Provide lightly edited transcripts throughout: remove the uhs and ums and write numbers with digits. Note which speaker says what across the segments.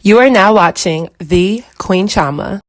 Speaker 1: You are now watching the Queen Chioma.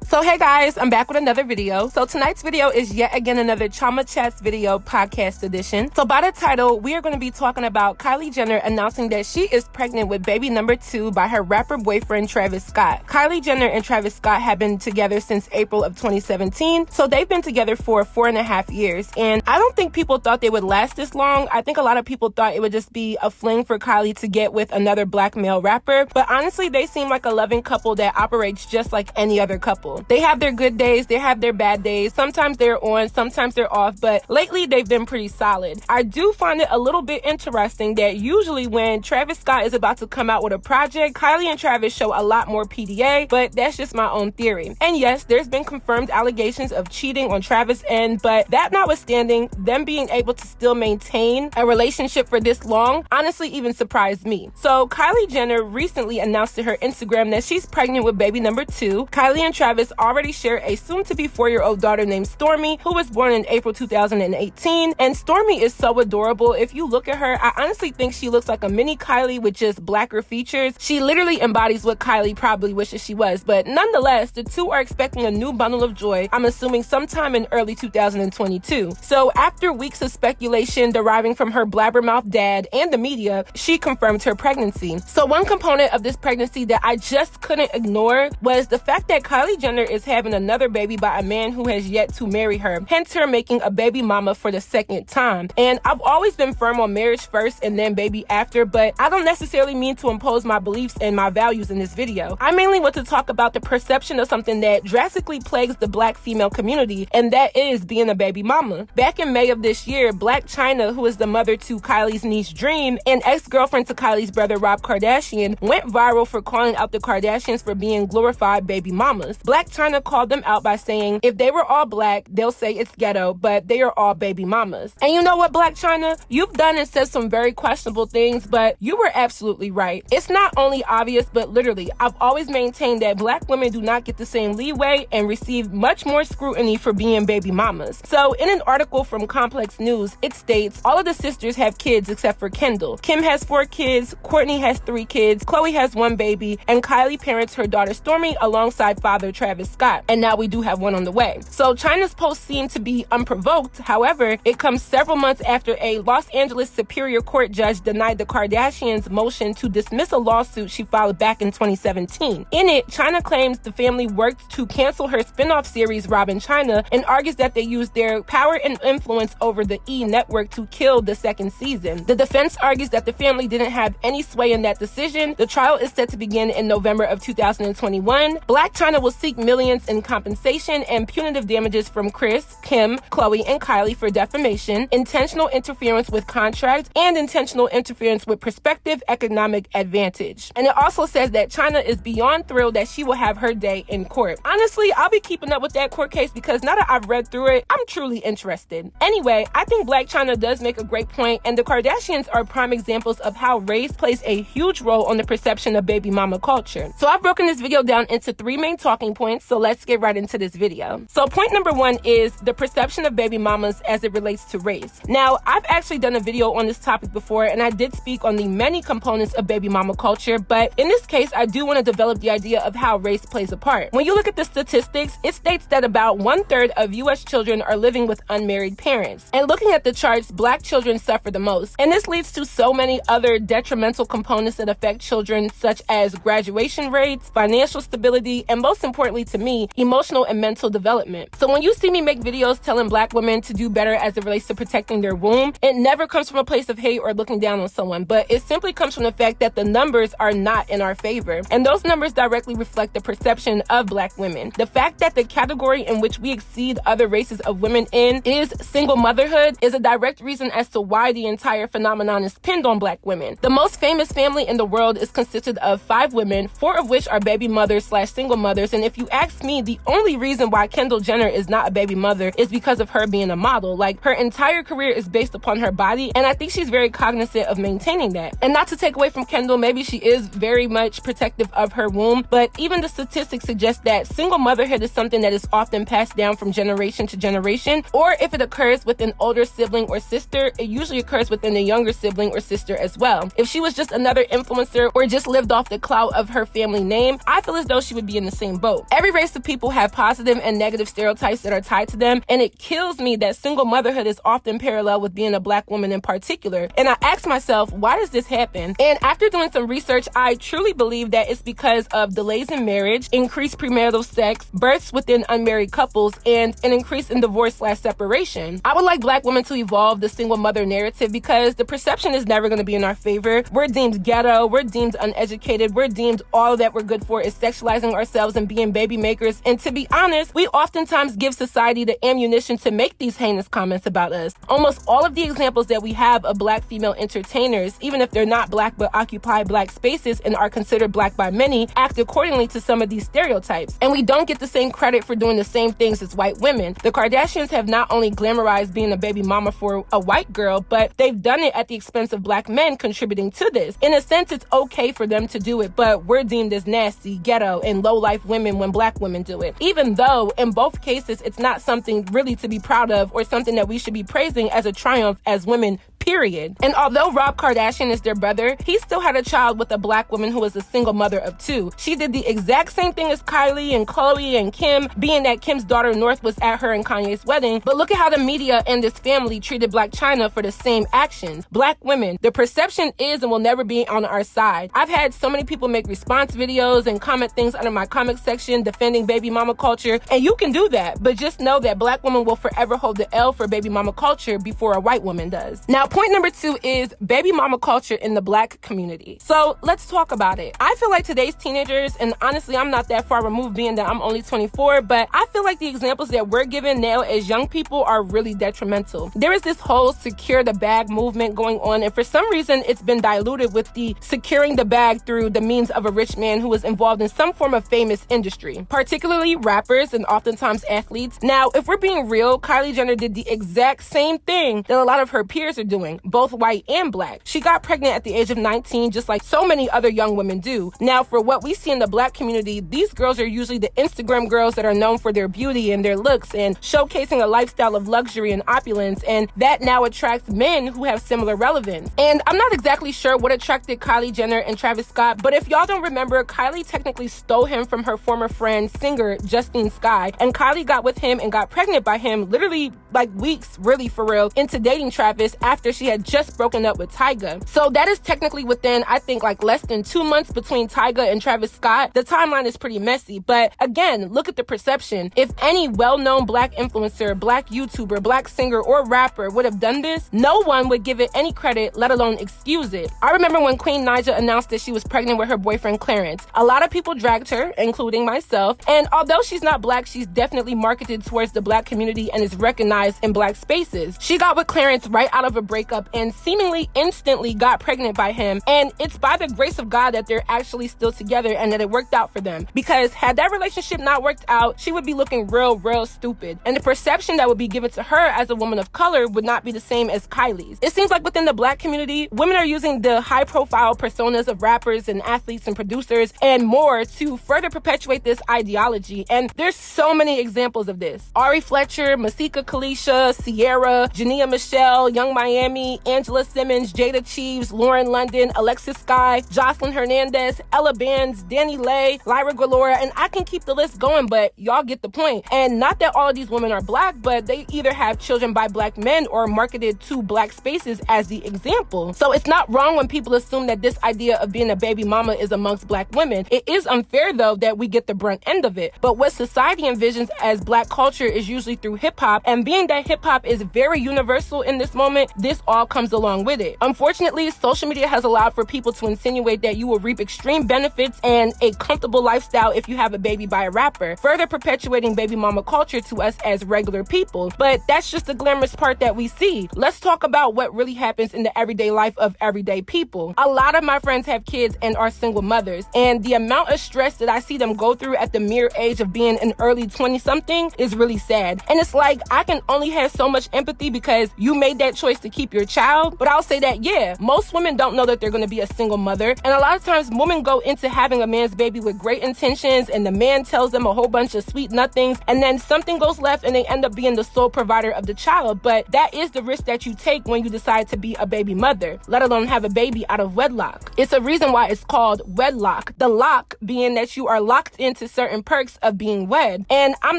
Speaker 1: So hey guys, I'm back with another video. So tonight's video is yet again another Chioma Chats video podcast edition. So by the title, we are going to be talking about Kylie Jenner announcing that she is pregnant with baby number 2 by her rapper boyfriend Travis Scott. Kylie Jenner and Travis Scott have been together since April of 2017. So they've been together for 4.5 years. And I don't think people thought they would last this long. I think a lot of people thought it would just be a fling for Kylie to get with another black male rapper. But honestly, they seem like a loving couple that operates just like any other couple. They have their good days, they have their bad days. Sometimes they're on, sometimes they're off, but lately they've been pretty solid. I do find it a little bit interesting that usually when Travis Scott is about to come out with a project, Kylie and Travis show a lot more PDA, but that's just my own theory. And yes, there's been confirmed allegations of cheating on Travis' end, but that notwithstanding, them being able to still maintain a relationship for this long honestly even surprised me. So Kylie Jenner recently announced to her Instagram that she's pregnant with baby number 2. Kylie and Travis already share a soon-to-be 4-year-old daughter named Stormi, who was born in April 2018. And Stormi is so adorable. If you look at her, I honestly think she looks like a mini Kylie with just blacker features. She literally embodies what Kylie probably wishes she was. But nonetheless, the two are expecting a new bundle of joy, I'm assuming sometime in early 2022. So after weeks of speculation deriving from her blabbermouth dad and the media, she confirmed her pregnancy. So one component of this pregnancy that I just couldn't ignore was the fact that Kylie Jenner is having another baby by a man who has yet to marry her, hence her making a baby mama for the second time. And I've always been firm on marriage first and then baby after, but I don't necessarily mean to impose my beliefs and my values in this video. I mainly want to talk about the perception of something that drastically plagues the black female community, and that is being a baby mama. Back in May of this year, Blac Chyna, who is the mother to Kylie's niece Dream and ex-girlfriend to Kylie's brother Rob Kardashian, went viral for calling out the Kardashians for being glorified baby mamas. Blac Chyna called them out by saying, if they were all black, they'll say it's ghetto, but they are all baby mamas. And you know what, Blac Chyna? You've done and said some very questionable things, but you were absolutely right. It's not only obvious, but literally, I've always maintained that black women do not get the same leeway and receive much more scrutiny for being baby mamas. So in an article from Complex News, it states, all of the sisters have kids except for Kendall. Kim has 4 kids, Kourtney has 3 kids, Khloe has 1 baby, and Kylie parents her daughter Stormi alongside father Travis Scott. And now we do have one on the way. So Chyna's post seemed to be unprovoked. However, it comes several months after a Los Angeles Superior Court judge denied the Kardashians' motion to dismiss a lawsuit she filed back in 2017. In it, Chyna claims the family worked to cancel her spin-off series Robin Chyna and argues that they used their power and influence over the E! Network to kill the second season. The defense argues that the family didn't have any sway in that decision. The trial is set to begin in November of 2021. Blac Chyna will seek millions in compensation and punitive damages from Kris, Kim, Khloe, and Kylie for defamation, intentional interference with contract, and intentional interference with prospective economic advantage. And it also says that Chyna is beyond thrilled that she will have her day in court. Honestly, I'll be keeping up with that court case because now that I've read through it, I'm truly interested. Anyway, I think Blac Chyna does make a great point, and the Kardashians are prime examples of how race plays a huge role on the perception of baby mama culture. So I've broken this video down into 3 main talking points, so let's get right into this video. So point number 1 is the perception of baby mamas as it relates to race. Now, I've actually done a video on this topic before, and I did speak on the many components of baby mama culture, but in this case, I do want to develop the idea of how race plays a part. When you look at the statistics, it states that about 1/3 of US children are living with unmarried parents. And looking at the charts, black children suffer the most. And this leads to so many other detrimental components that affect children, such as graduation rates, financial stability, and most importantly to me, emotional and mental development. So when you see me make videos telling black women to do better as it relates to protecting their womb, it never comes from a place of hate or looking down on someone, but it simply comes from the fact that the numbers are not in our favor. And those numbers directly reflect the perception of black women. The fact that the category in which we exceed other races of women in is single motherhood is a direct reason as to why the entire phenomenon is pinned on black women. The most famous family in the world is consisted of 5 women, 4 of which are baby mothers/single mothers, and if you add ask me, the only reason why Kendall Jenner is not a baby mother is because of her being a model. Like, her entire career is based upon her body, and I think she's very cognizant of maintaining that. And not to take away from Kendall, maybe she is very much protective of her womb, but even the statistics suggest that single motherhood is something that is often passed down from generation to generation, or if it occurs with an older sibling or sister, it usually occurs within a younger sibling or sister as well. If she was just another influencer or just lived off the clout of her family name, I feel as though she would be in the same boat. Every race of people have positive and negative stereotypes that are tied to them, and it kills me that single motherhood is often parallel with being a Black woman in particular. And I asked myself, why does this happen? And after doing some research, I truly believe that it's because of delays in marriage, increased premarital sex, births within unmarried couples, and an increase in divorce/separation. I would like Black women to evolve the single mother narrative because the perception is never going to be in our favor. We're deemed ghetto, we're deemed uneducated, we're deemed all that we're good for is sexualizing ourselves and being baby makers. And to be honest, we oftentimes give society the ammunition to make these heinous comments about us. Almost all of the examples that we have of Black female entertainers, even if they're not Black but occupy Black spaces and are considered Black by many, act accordingly to some of these stereotypes. And we don't get the same credit for doing the same things as white women. The Kardashians have not only glamorized being a baby mama for a white girl, but they've done it at the expense of Black men contributing to this. In a sense, it's okay for them to do it, but we're deemed as nasty, ghetto, and low-life women when Black women do it. Even though, in both cases, it's not something really to be proud of or something that we should be praising as a triumph as women, period. And although Rob Kardashian is their brother, he still had a child with a Black woman who was a single mother of two. She did the exact same thing as Kylie and Chloe and Kim, being that Kim's daughter North was at her and Kanye's wedding. But look at how the media and this family treated Blac Chyna for the same actions. Black women, the perception is and will never be on our side. I've had so many people make response videos and comment things under my comment section defending baby mama culture, and you can do that, but just know that Black women will forever hold the L for baby mama culture before a white woman does. Now, point number 2 is baby mama culture in the Black community. So let's talk about it. I feel like today's teenagers, and honestly, I'm not that far removed being that I'm only 24, but I feel like the examples that we're given now as young people are really detrimental. There is this whole secure the bag movement going on, and for some reason, it's been diluted with the securing the bag through the means of a rich man who is involved in some form of famous industry, particularly rappers and oftentimes athletes. Now, if we're being real, Kylie Jenner did the exact same thing that a lot of her peers are doing, both white and Black. She got pregnant at the age of 19, just like so many other young women do. Now, for what we see in the Black community, these girls are usually the Instagram girls that are known for their beauty and their looks and showcasing a lifestyle of luxury and opulence, and that now attracts men who have similar relevance. And I'm not exactly sure what attracted Kylie Jenner and Travis Scott, but if y'all don't remember, Kylie technically stole him from her former friend, singer Justine Skye, and Kylie got with him and got pregnant by him literally like weeks, really for real, into dating Travis after she had just broken up with Tyga. So that is technically within, I think, like less than 2 months between Tyga and Travis Scott. The timeline is pretty messy, but again, look at the perception. If any well-known Black influencer, Black YouTuber, Black singer, or rapper would have done this, no one would give it any credit, let alone excuse it. I remember when Queen Naija announced that she was pregnant with her boyfriend Clarence. A lot of people dragged her, including myself, and although she's not Black, she's definitely marketed towards the Black community and is recognized in Black spaces. She got with Clarence right out of a breakup and seemingly instantly got pregnant by him, and it's by the grace of God that they're actually still together and that it worked out for them, because had that relationship not worked out, she would be looking real stupid, and the perception that would be given to her as a woman of color would not be the same as Kylie's. It seems like within the Black community, women are using the high-profile personas of rappers and athletes and producers and more to further perpetuate this ideology, and there's so many examples of this. Ari Fletcher, Masika Kalisha, Sierra, Jania Michelle, Young Miami, Angela Simmons, Jada Cheeves, Lauren London, Alexis Skye, Jocelyn Hernandez, Ella Bands, Danny Lay, Lyra Galora, and I can keep the list going, but y'all get the point. And not that all of these women are Black, but they either have children by Black men or marketed to Black spaces as the example. So it's not wrong when people assume that this idea of being a baby mama is amongst Black women. It is unfair, though, that we get the brunt end of it. But what society envisions as Black culture is usually through hip-hop, and being that hip-hop is very universal in this moment, this this all comes along with it. Unfortunately, social media has allowed for people to insinuate that you will reap extreme benefits and a comfortable lifestyle if you have a baby by a rapper, further perpetuating baby mama culture to us as regular people. But that's just the glamorous part that we see. Let's talk about what really happens in the everyday life of everyday people. A lot of my friends have kids and are single mothers, and the amount of stress that I see them go through at the mere age of being an early 20-something is really sad. And it's like, I can only have so much empathy because you made that choice to keep your child. But I'll say that, yeah, most women don't know that they're going to be a single mother. And a lot of times women go into having a man's baby with great intentions, and the man tells them a whole bunch of sweet nothings, and then something goes left and they end up being the sole provider of the child. But that is the risk that you take when you decide to be a baby mother, let alone have a baby out of wedlock. It's a reason why it's called wedlock. The lock being that you are locked into certain perks of being wed. And I'm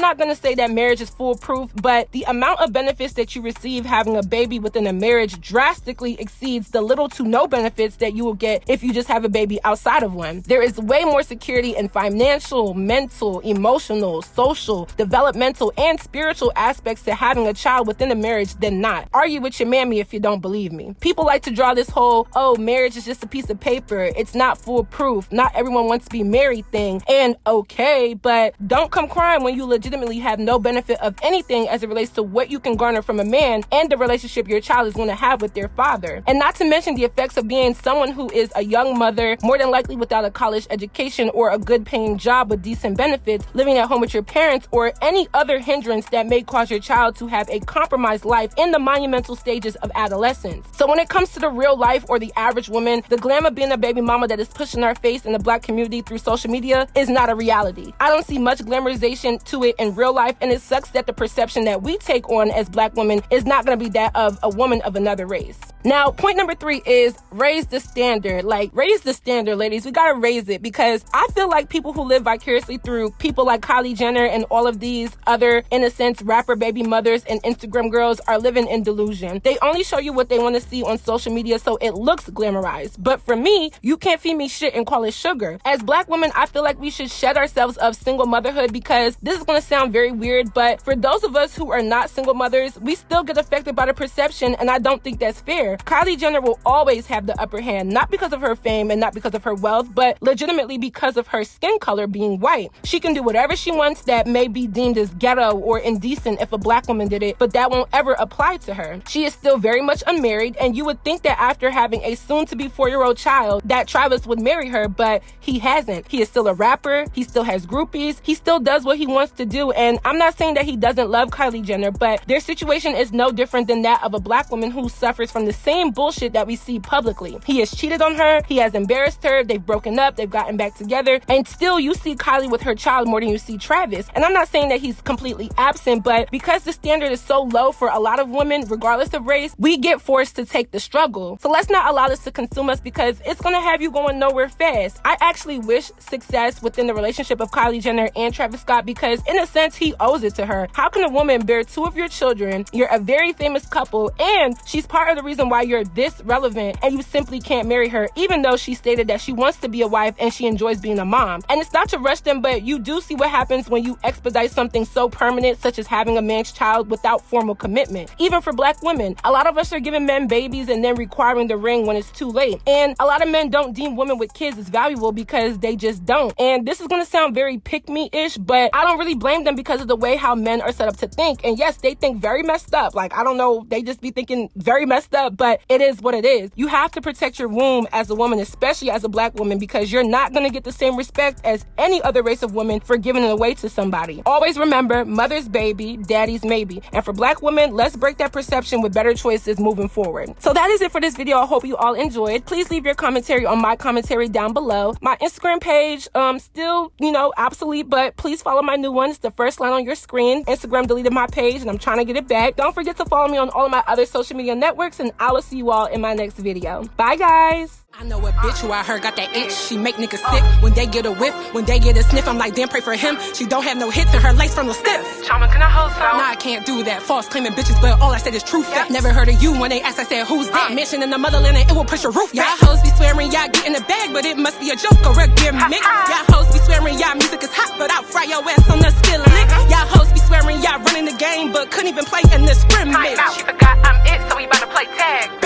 Speaker 1: not going to say that marriage is foolproof, but the amount of benefits that you receive having a baby within a marriage drastically exceeds the little to no benefits that you will get if you just have a baby outside of one. There is way more security in financial, mental, emotional, social, developmental, and spiritual aspects to having a child within a marriage than not. Argue with your mammy if you don't believe me. People like to draw this whole, oh, marriage is just a piece of paper, it's not foolproof, not everyone wants to be married thing. And okay, but don't come crying when you legitimately have no benefit of anything as it relates to what you can garner from a man and the relationship your child is going to have with their father. And not to mention the effects of being someone who is a young mother, more than likely without a college education or a good paying job with decent benefits, living at home with your parents, or any other hindrance that may cause your child to have a compromised life in the monumental stages of adolescence. So when it comes to the real life or the average woman, the glam of being a baby mama that is pushed in our face in the Black community through social media is not a reality. I don't see much glamorization to it in real life, and it sucks that the perception that we take on as Black women is not going to be that of a woman of another race. Now, point number 3 is raise the standard. Like, raise the standard, ladies. We gotta raise it, because I feel like people who live vicariously through people like Kylie Jenner and all of these other, in a sense, rapper baby mothers and Instagram girls are living in delusion. They only show you what they want to see on social media, so it looks glamorized. But for me, you can't feed me shit and call it sugar. As Black women, I feel like we should shed ourselves of single motherhood, because this is going to sound very weird, but for those of us who are not single mothers, we still get affected by the perception, and I don't think that's fair. Kylie Jenner will always have the upper hand, not because of her fame and not because of her wealth, but legitimately because of her skin color being white. She can do whatever she wants that may be deemed as ghetto or indecent if a Black woman did it, but that won't ever apply to her. She is still very much unmarried, and you would think that after having a soon-to-be 4-year-old child, that Travis would marry her, but he hasn't. He is still a rapper, he still has groupies, he still does what he wants to do, and I'm not saying that he doesn't love Kylie Jenner, but their situation is no different than that of a Black woman who suffers from the same bullshit that we see publicly. He has cheated on her, he has embarrassed her, they've broken up, they've gotten back together, and still you see Kylie with her child more than you see Travis. And I'm not saying that he's completely absent, but because the standard is so low for a lot of women, regardless of race, we get forced to take the struggle. So let's not allow this to consume us, because it's gonna have you going nowhere fast. I actually wish success within the relationship of Kylie Jenner and Travis Scott, because in a sense, he owes it to her. How can a woman bear 2 of your children, you're a very famous couple, and she's part of the reason why you're this relevant, and you simply can't marry her, even though she stated that she wants to be a wife and she enjoys being a mom? And it's not to rush them, but you do see what happens when you expedite something so permanent, such as having a man's child without formal commitment. Even for Black women, a lot of us are giving men babies and then requiring the ring when it's too late. And a lot of men don't deem women with kids as valuable because they just don't. And this is going to sound very pick-me-ish, but I don't really blame them because of the way how men are set up to think. And yes, they think very messed up. Like, I don't know, they just be thinking very messed up, but it is what it is. You have to protect your womb as a woman, especially as a Black woman, because you're not going to get the same respect as any other race of women for giving it away to somebody. Always remember, mother's baby, daddy's maybe. And for Black women, let's break that perception with better choices moving forward. So that is it for this video. I hope you all enjoyed. Please leave your commentary on my commentary down below. My Instagram page, still, obsolete, but please follow my new one. It's the first line on your screen. Instagram deleted my page and I'm trying to get it back. Don't forget to follow me on all of my other social media networks, and I will see you all in my next video. Bye, guys.
Speaker 2: I know a bitch who I heard got that itch. She make niggas sick when they get a whip, when they get a sniff. I'm like, damn, pray for him. She don't have no hits and her lace from the stiff.
Speaker 1: Chioma, can I hold some?
Speaker 2: Nah, I can't do that. False claiming bitches, but all I said is truth. Yep. Never heard of you when they asked, I said, who's that? Mention in the motherland and it will push your roof. Y'all hoes be swearing y'all get in the bag, but it must be a joke or a gimmick. Y'all hoes be swearing y'all music is hot, but I'll fry your ass on the skillet. Y'all hoes be swearing y'all running the game, but couldn't even play in the scrimmage.
Speaker 1: She forgot I'm it, so we about to play tag.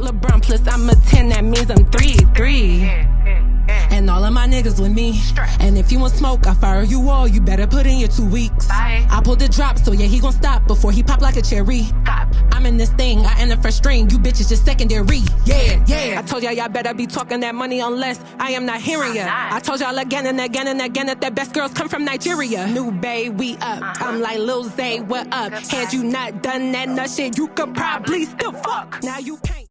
Speaker 2: LeBron, plus I'm a 10, that means I'm 3-3. And all of my niggas with me. And if you want smoke, I fire you all. You better put in your 2 weeks. I pulled the drop, so yeah, he gon' stop before he pop like a cherry. I'm in this thing, I end the first string. You bitches just secondary. Yeah. I told y'all better be talking that money unless I am not hearing ya. I told y'all again and again and again that the best girls come from Nigeria. New bae, we up. I'm like Lil Zay, what up? Had you not done that nut shit, you could probably still fuck. Now you can't.